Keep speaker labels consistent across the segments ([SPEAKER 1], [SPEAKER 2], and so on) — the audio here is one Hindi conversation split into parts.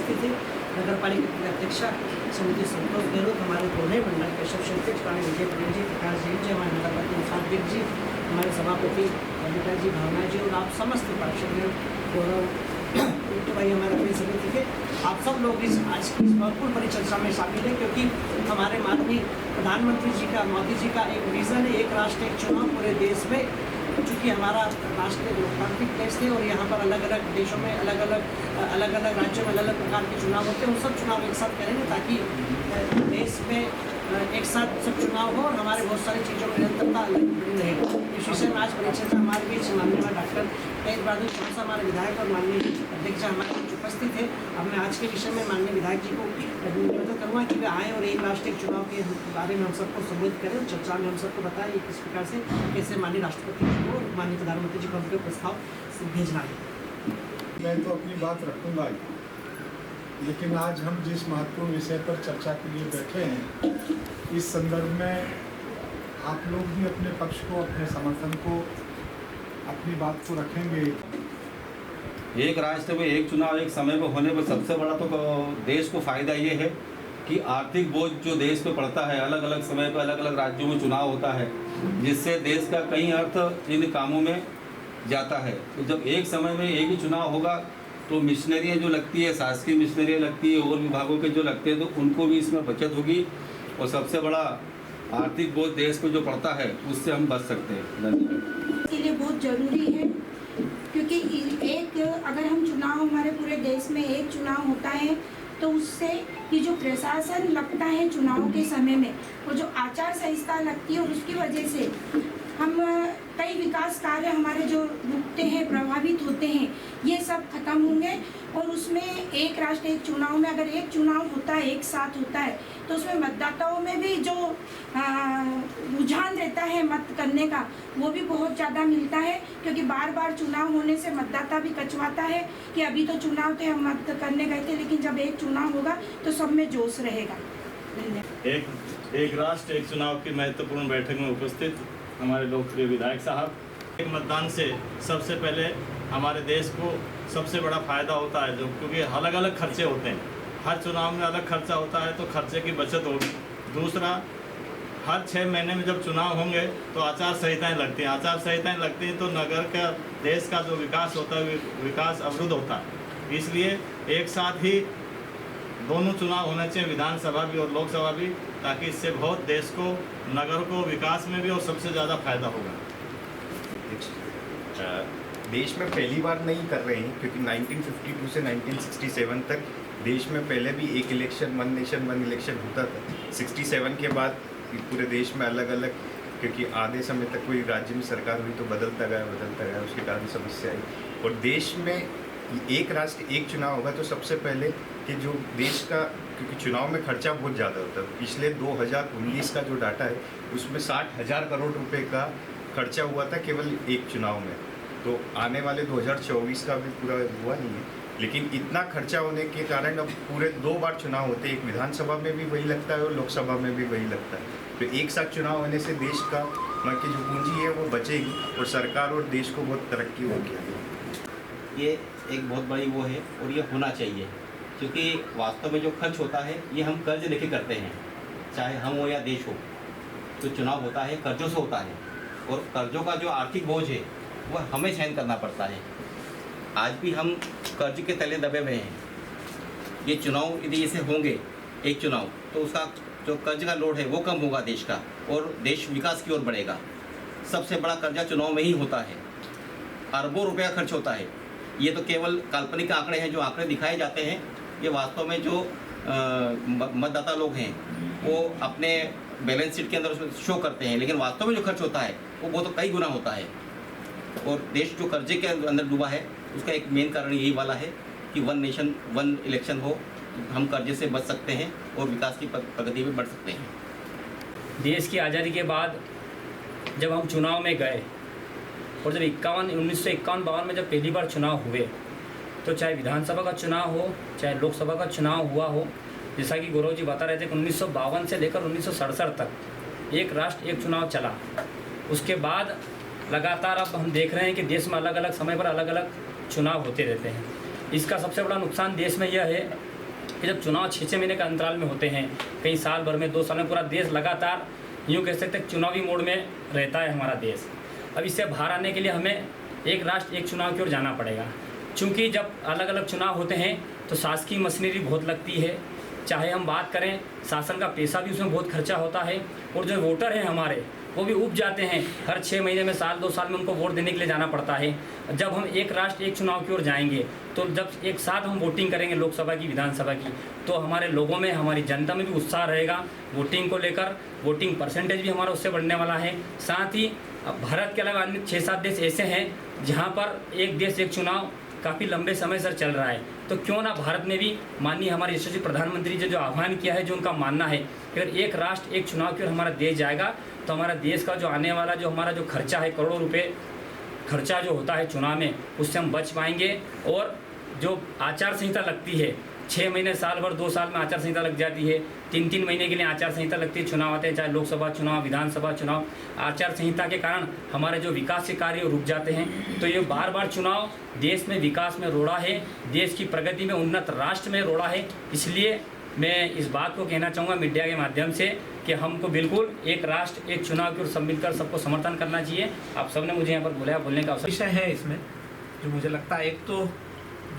[SPEAKER 1] उपस्थित थे। नगर पालिका की अध्यक्षा श्रीमती संतोष गहलोत, हमारे दोनों मंडल केशव शिल्पी, रानी विजय पटेल जी, प्रकाश जैन जी, हमारे नगर पालिका मुसाफिर जी, हमारे सभापति अनिता जी, भावना जी और आप समस्त पार्षद गौरव तो भाई हमारे अपने समिति के आप सब लोग इस आज की इस महत्वपूर्ण परिचर्चा में शामिल हैं, क्योंकि हमारे माननीय प्रधानमंत्री जी का, मोदी जी का एक विज़न है, एक राष्ट्र एक चुनाव पूरे देश में। चूँकि हमारा राष्ट्र लोकतांत्रिक देश है और यहाँ पर अलग अलग देशों में अलग अलग राज्यों में अलग अलग प्रकार के चुनाव होते हैं, उन सब चुनाव एक साथ करेंगे ताकि देश में एक साथ सब चुनाव हो और हमारे बहुत सारी चीज़ों में निरंतरता बनी रहे। इस विषय में आज परिचर्चा हमारे बीच माननीय डॉक्टर तेज बहादुर चौंसा हमारे विधायक और माननीय अध्यक्ष हमारे बीच उपस्थित है। अब मैं आज के विषय में माननीय विधायक जी को निवेदन करूँगा कि वे आएँ और एक राष्ट्र एक चुनाव के बारे में हम सबको संबोधित करें, चर्चा में हम सबको बताएं किस प्रकार से कैसे माननीय राष्ट्रपति जी को, माननीय प्रधानमंत्री जी को हमको प्रस्ताव भेजना है।
[SPEAKER 2] मैं तो अपनी बात रखूँगा, लेकिन आज हम जिस महत्वपूर्ण विषय पर चर्चा के लिए बैठे हैं, इस संदर्भ में आप लोग भी अपने पक्ष को, अपने समर्थन को, अपनी बात को रखेंगे।
[SPEAKER 3] एक राष्ट्र में एक चुनाव एक समय पर होने पर सबसे बड़ा तो देश को फ़ायदा ये है कि आर्थिक बोझ जो देश पे पड़ता है, अलग अलग समय पर अलग अलग राज्यों में चुनाव होता है, जिससे देश का कई अर्थ इन कामों में जाता है। तो जब एक समय में एक ही चुनाव होगा तो मिशनरियाँ जो लगती है, शासकीय मिशनरियाँ लगती है और विभागों के जो लगते हैं, तो उनको भी इसमें बचत होगी और सबसे बड़ा आर्थिक बोझ देश को जो पड़ता है उससे हम बच सकते हैं। धन्यवाद।
[SPEAKER 4] इसके लिए बहुत ज़रूरी है, क्योंकि एक अगर हम चुनाव, हमारे पूरे देश में एक चुनाव होता है तो उससे ये जो प्रशासन लगता है चुनाव के समय में, वो जो आचार संहिता लगती है और उसकी वजह से हम कई विकास कार्य हमारे जो रुकते हैं, प्रभावित होते हैं, ये सब खत्म होंगे। और उसमें एक राष्ट्र एक चुनाव में अगर एक चुनाव होता है, एक साथ होता है, तो उसमें मतदाताओं में भी जो रुझान रहता है मत करने का, वो भी बहुत ज़्यादा मिलता है, क्योंकि बार बार चुनाव होने से मतदाता भी कचवाता है कि अभी तो चुनाव थे, हम मत करने गए थे, लेकिन जब एक चुनाव होगा तो सब में जोश रहेगा।
[SPEAKER 5] एक राष्ट्र एक चुनाव की महत्वपूर्ण बैठक में उपस्थित हमारे लोकप्रिय विधायक साहब, एक मतदान से सबसे पहले हमारे देश को सबसे बड़ा फ़ायदा होता है, जो क्योंकि अलग अलग खर्चे होते हैं, हर चुनाव में अलग खर्चा होता है, तो खर्चे की बचत होगी। दूसरा, हर 6 महीने में जब चुनाव होंगे तो आचार संहिताएँ लगती हैं, आचार संहिताएँ लगती हैं तो नगर का, देश का जो विकास होता है, विकास अवरुद्ध होता है। इसलिए एक साथ ही दोनों चुनाव होने चाहिए, विधानसभा भी और लोकसभा भी, ताकि इससे बहुत देश को, नगर को विकास में भी और सबसे ज़्यादा फायदा होगा।
[SPEAKER 6] देश में पहली बार नहीं कर रहे हैं, क्योंकि 1952 से 1967 तक देश में पहले भी एक election, one nation one election होता था। 67 के बाद पूरे देश में अलग अलग, क्योंकि आधे समय तक कोई राज्य में सरकार हुई तो बदलता गया, उसके कारण समस्या आई। और देश में एक राष्ट्र एक चुनाव होगा तो सबसे पहले कि जो देश का, क्योंकि चुनाव में खर्चा बहुत ज़्यादा होता है, पिछले 2019 का जो डाटा है उसमें 60,000 करोड़ रुपए का खर्चा हुआ था केवल एक चुनाव में। तो आने वाले 2024 का भी पूरा हुआ नहीं है, लेकिन इतना खर्चा होने के कारण अब पूरे 2 बार चुनाव होते हैं, एक विधानसभा में भी वही लगता है और लोकसभा में भी वही लगता है। तो एक साथ चुनाव होने से देश का की जो पूंजी है वो बचेगी और सरकार और देश को बहुत तरक्की होगी।
[SPEAKER 3] ये एक बहुत बड़ी वो है और ये होना चाहिए, क्योंकि वास्तव में जो खर्च होता है ये हम कर्ज लेके करते हैं, चाहे हम हो या देश हो। तो चुनाव होता है कर्जों से होता है और कर्जों का जो आर्थिक बोझ है वह हमें सहन करना पड़ता है। आज भी हम कर्ज के तले दबे हुए हैं। ये चुनाव यदि ऐसे होंगे एक चुनाव, तो उसका जो कर्ज का लोड है वो कम होगा देश का, और देश विकास की ओर बढ़ेगा। सबसे बड़ा कर्जा चुनाव में ही होता है, अरबों रुपया खर्च होता है। ये तो केवल काल्पनिक आंकड़े हैं, जो आंकड़े दिखाए जाते हैं, ये वास्तव में जो मतदाता लोग हैं वो अपने बैलेंस शीट के अंदर उसमें शो करते हैं, लेकिन वास्तव में जो खर्च होता है वो तो कई गुना होता है। और देश जो कर्जे के अंदर डूबा है उसका एक मेन कारण यही वाला है कि वन नेशन वन इलेक्शन हो, हम कर्जे से बच सकते हैं और विकास की प्रगति में बढ़ सकते हैं।
[SPEAKER 7] देश की आज़ादी के बाद जब हम चुनाव में गए और जब 1951-52 में जब पहली बार चुनाव हुए, तो चाहे विधानसभा का चुनाव हो, चाहे लोकसभा का चुनाव हुआ हो, जैसा कि गौरव जी बता रहे थे कि 1952 से लेकर 1967 तक एक राष्ट्र एक चुनाव चला। उसके बाद लगातार अब हम देख रहे हैं कि देश में अलग अलग समय पर अलग अलग चुनाव होते रहते हैं। इसका सबसे बड़ा नुकसान देश में यह है कि जब चुनाव 6-6 महीने के अंतराल में होते हैं, कई साल भर में 2 साल में पूरा देश लगातार यूँ कह सकते हैं चुनावी मोड में रहता है हमारा देश। अब इससे बाहर आने के लिए हमें एक राष्ट्र एक चुनाव की ओर जाना पड़ेगा, क्योंकि जब अलग अलग चुनाव होते हैं तो शासकीय मशीनरी बहुत लगती है। चाहे हम बात करें शासन का पैसा भी उसमें बहुत खर्चा होता है, और जो वोटर हैं हमारे वो भी उब जाते हैं, हर 6 महीने में, साल 2 साल में उनको वोट देने के लिए जाना पड़ता है। जब हम एक राष्ट्र एक चुनाव की ओर जाएंगे तो जब एक साथ हम वोटिंग करेंगे लोकसभा की, विधानसभा की, तो हमारे लोगों में, हमारी जनता में भी उत्साह रहेगा वोटिंग को लेकर। वोटिंग परसेंटेज भी हमारा उससे बढ़ने वाला है। साथ ही भारत के अलावा अन्य 6-7 देश ऐसे हैं जहाँ पर एक देश एक चुनाव काफ़ी लंबे समय से चल रहा है, तो क्यों ना भारत में भी माननीय हमारे यशस्वी प्रधानमंत्री जी जो आह्वान किया है, जो उनका मानना है कि अगर एक राष्ट्र एक चुनाव की ओर हमारा देश जाएगा तो हमारा देश का जो आने वाला जो हमारा जो खर्चा है, करोड़ों रुपए खर्चा जो होता है चुनाव में, उससे हम बच पाएंगे। और जो आचार संहिता लगती है, 6 महीने, साल भर, 2 साल में आचार संहिता लग जाती है, 3-3 महीने के लिए आचार संहिता लगती है, चुनाव आते हैं, चाहे लोकसभा चुनाव, विधानसभा चुनाव। आचार संहिता के कारण हमारे जो विकास के कार्य रुक जाते हैं। तो ये बार बार चुनाव देश में विकास में रोड़ा है, देश की प्रगति में, उन्नत राष्ट्र में रोड़ा है। इसलिए मैं इस बात को कहना चाहूँगा मीडिया के माध्यम से कि हमको बिल्कुल एक राष्ट्र एक चुनाव की ओर सब मिलकर सबको समर्थन करना चाहिए। आप सबने मुझे यहाँ पर बुलाया, बोलने का अवसर।
[SPEAKER 8] विषय है इसमें जो मुझे लगता है, एक तो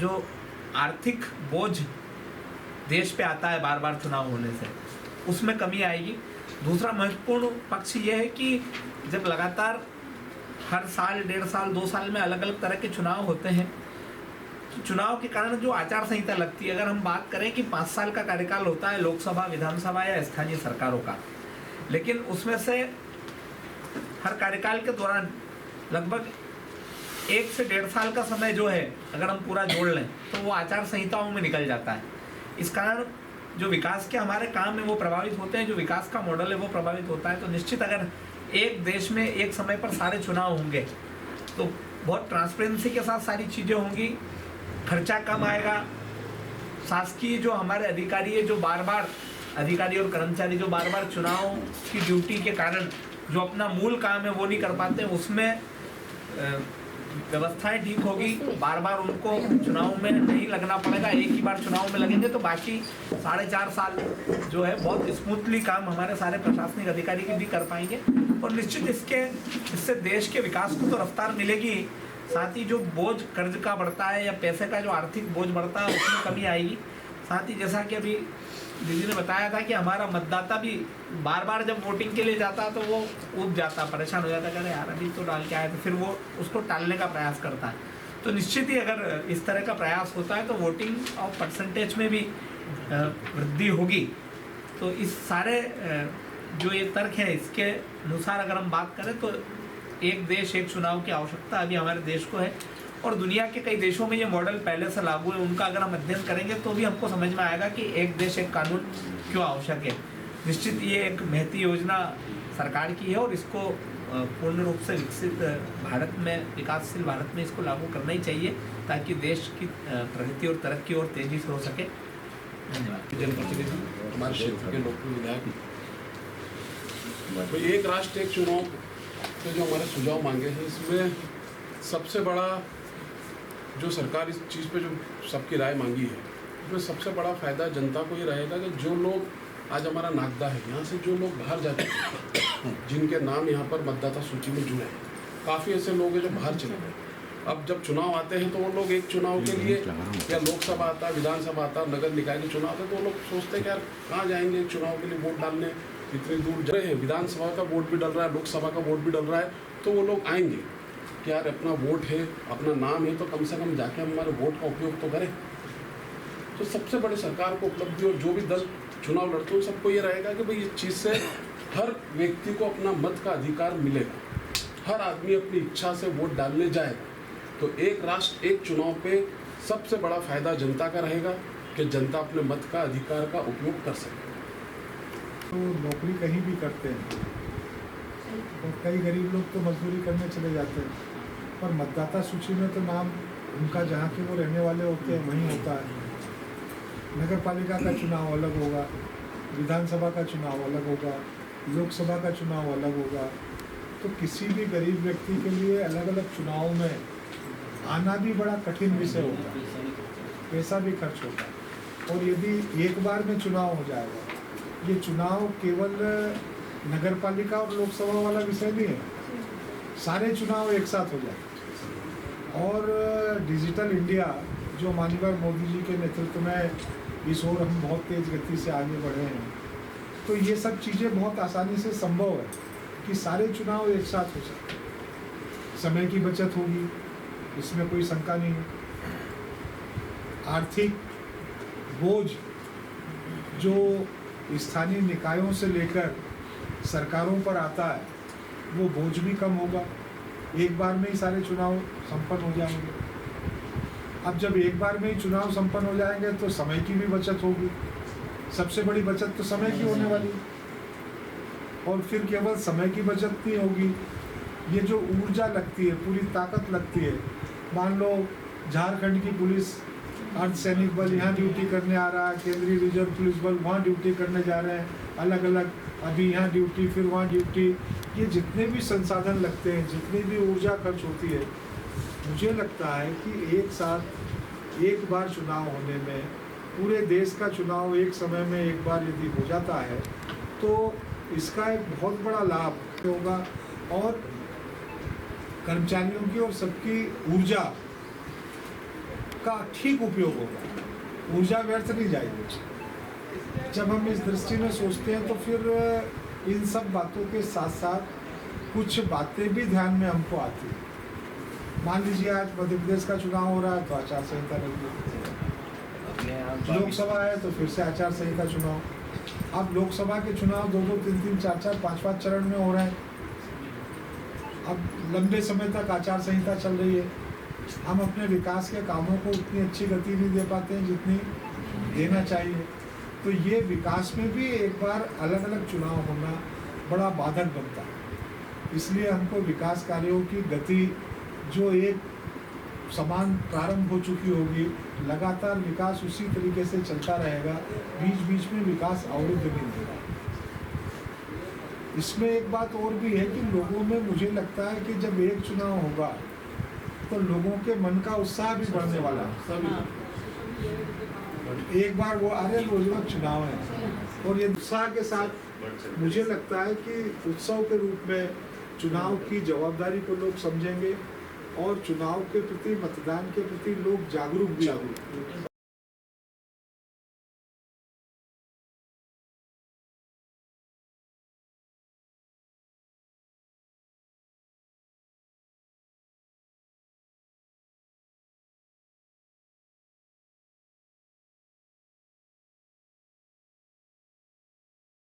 [SPEAKER 8] जो आर्थिक बोझ देश पे आता है बार बार चुनाव होने से, उसमें कमी आएगी। दूसरा महत्वपूर्ण पक्ष ये है कि जब लगातार हर साल, 1.5 साल, 2 साल में अलग अलग तरह के चुनाव होते हैं, तो चुनाव के कारण जो आचार संहिता लगती है, अगर हम बात करें कि 5 साल का कार्यकाल होता है लोकसभा, विधानसभा या स्थानीय सरकारों का, लेकिन उसमें से हर कार्यकाल के दौरान लगभग 1 से 1.5 साल का समय जो है, अगर हम पूरा जोड़ लें तो वो आचार संहिताओं में निकल जाता है। इस कारण जो विकास के हमारे काम है वो प्रभावित होते हैं, जो विकास का मॉडल है वो प्रभावित होता है। तो निश्चित अगर एक देश में एक समय पर सारे चुनाव होंगे तो बहुत ट्रांसपेरेंसी के साथ सारी चीज़ें होंगी, खर्चा कम आएगा। शासकीय जो हमारे अधिकारी है, जो बार बार अधिकारी और कर्मचारी जो बार बार चुनाव की ड्यूटी के कारण जो अपना मूल काम है वो नहीं कर पाते, उसमें व्यवस्थाएं ठीक होगी, बार बार उनको चुनाव में नहीं लगना पड़ेगा। एक ही बार चुनाव में लगेंगे तो बाकी 4.5 साल जो है बहुत स्मूथली काम हमारे सारे प्रशासनिक अधिकारी भी कर पाएंगे। और निश्चित इससे देश के विकास को तो रफ्तार मिलेगी, साथ ही जो बोझ कर्ज का बढ़ता है या पैसे का जो आर्थिक बोझ बढ़ता है उसमें कमी आएगी। साथ ही जैसा कि अभी दीदी ने बताया था कि हमारा मतदाता भी बार बार जब वोटिंग के लिए जाता है तो वो उब जाता, परेशान हो जाता, कहते यार अभी तो डाल के आए, तो फिर वो उसको टालने का प्रयास करता है। तो निश्चित ही अगर इस तरह का प्रयास होता है तो वोटिंग और परसेंटेज में भी वृद्धि होगी। तो इस सारे जो ये तर्क है, इसके अनुसार अगर हम बात करें तो एक देश एक चुनाव की आवश्यकता अभी हमारे देश को है। और दुनिया के कई देशों में ये मॉडल पहले से लागू है, उनका अगर हम अध्ययन करेंगे तो भी हमको समझ में आएगा कि एक देश एक कानून क्यों आवश्यक है। निश्चित ये एक महती योजना सरकार की है और इसको पूर्ण रूप से विकसित भारत में, विकासशील भारत में इसको लागू करना ही चाहिए ताकि देश की प्रगति और तरक्की और तेजी से हो सके। धन्यवाद।
[SPEAKER 9] जनप्रतिनिधि, हमारे क्षेत्र के लोकप्रिय विधायक, तो एक राष्ट्र एक चुनाव के जो हमारे सुझाव मांगे हैं, इसमें सबसे बड़ा जो सरकार इस चीज़ पे जो सबकी राय मांगी है, इसमें सबसे बड़ा फ़ायदा जनता को ये रहेगा कि जो लोग आज हमारा नागदा है, यहाँ से जो लोग बाहर जा चुके हैं, जिनके नाम यहाँ पर मतदाता सूची में जुड़े हैं, काफ़ी ऐसे लोग हैं जो बाहर चले गए। अब जब चुनाव आते हैं तो वो लोग एक चुनाव के लिए, या लोकसभा आता है, विधानसभा आता है, नगर निकाय के चुनाव आते हैं, तो वो लोग सोचते हैं कि यार कहाँ जाएंगे चुनाव के लिए वोट डालने, इतनी दूर जा रहे हैं, विधानसभा का वोट भी डल रहा है, लोकसभा का वोट भी डल रहा है, तो वो लोग आएंगे कि यार अपना वोट है, अपना नाम है, तो कम से कम जाके हमारे वोट का उपयोग तो करें। तो सबसे बड़ी सरकार को उपलब्धि, और जो भी दल चुनाव लड़ते हैं सबको ये रहेगा कि भाई इस चीज़ से हर व्यक्ति को अपना मत का अधिकार मिलेगा, हर आदमी अपनी इच्छा से वोट डालने जाएगा। तो एक राष्ट्र एक चुनाव पे सबसे बड़ा फायदा जनता का रहेगा कि जनता अपने मत का अधिकार का उपयोग कर सके।
[SPEAKER 2] तो नौकरी कहीं भी करते हैं और कई गरीब लोग तो मजदूरी करने चले जाते हैं, पर मतदाता सूची में तो नाम उनका जहाँ के वो रहने वाले होते हैं वहीं होता है। नगर पालिका का चुनाव अलग होगा, विधानसभा का चुनाव अलग होगा, लोकसभा का चुनाव अलग होगा। तो किसी भी गरीब व्यक्ति के लिए अलग अलग चुनाव में आना भी बड़ा कठिन विषय होता है, पैसा भी खर्च होता है। और यदि एक बार में चुनाव हो जाएगा, ये चुनाव केवल नगर पालिका और लोकसभा वाला विषय नहीं है, सारे चुनाव एक साथ हो जाए। और डिजिटल इंडिया जो माननीय मोदी जी के नेतृत्व में इस ओर हम बहुत तेज़ गति से आगे बढ़े हैं, तो ये सब चीज़ें बहुत आसानी से संभव है कि सारे चुनाव एक साथ हो सकते हैं। समय की बचत होगी, इसमें कोई शंका नहीं है। आर्थिक बोझ जो स्थानीय निकायों से लेकर सरकारों पर आता है, वो बोझ भी कम होगा। एक बार में ही सारे चुनाव संपन्न हो जाएंगे। अब जब एक बार में ही चुनाव संपन्न हो जाएंगे तो समय की भी बचत होगी। सबसे बड़ी बचत तो समय की होने वाली है। और फिर केवल समय की बचत नहीं होगी, ये जो ऊर्जा लगती है, पूरी ताकत लगती है। मान लो झारखंड की पुलिस अर्धसैनिक बल यहाँ ड्यूटी करने आ रहा है, केंद्रीय रिजर्व पुलिस बल वहाँ ड्यूटी करने जा रहे हैं, अलग अलग, अभी यहाँ ड्यूटी फिर वहाँ ड्यूटी। ये जितने भी संसाधन लगते हैं, जितनी भी ऊर्जा खर्च होती है, मुझे लगता है कि एक साथ एक बार चुनाव होने में, पूरे देश का चुनाव एक समय में एक बार यदि हो जाता है तो इसका एक बहुत बड़ा लाभ होगा और कर्मचारियों की और सबकी ऊर्जा का ठीक उपयोग होगा। ऊर्जा व्यर्थ नहीं जाएगी। जब हम इस दृष्टि में सोचते हैं तो फिर इन सब बातों के साथ साथ कुछ बातें भी ध्यान में हमको आती हैं। मान लीजिए आज मध्य प्रदेश का चुनाव हो रहा है तो आचार संहिता लगी, लोकसभा है तो फिर से आचार संहिता चुनाव। अब लोकसभा के चुनाव 2-2, 3-3, 4-4, 5-5 चरण में हो रहे हैं। अब लंबे समय तक आचार संहिता चल रही है। हम अपने विकास के कामों को उतनी अच्छी गति नहीं दे पाते हैं जितनी देना चाहिए। तो ये विकास में भी एक बार अलग अलग चुनाव होना बड़ा बाधक बनता है। इसलिए हमको विकास कार्यों की गति जो एक समान प्रारंभ हो चुकी होगी, लगातार विकास उसी तरीके से चलता रहेगा, बीच बीच में विकास अवरुद्ध नहीं होगा। इसमें एक बात और भी है कि लोगों में मुझे लगता है कि जब एक चुनाव होगा तो लोगों के मन का उत्साह भी बढ़ने वाला है। एक बार वो अरे रोज चुनाव है, और ये उत्साह के साथ मुझे लगता है कि उत्सव के रूप में चुनाव की जवाबदारी को लोग समझेंगे और चुनाव के प्रति, मतदान के प्रति लोग जागरूक भी होंगे।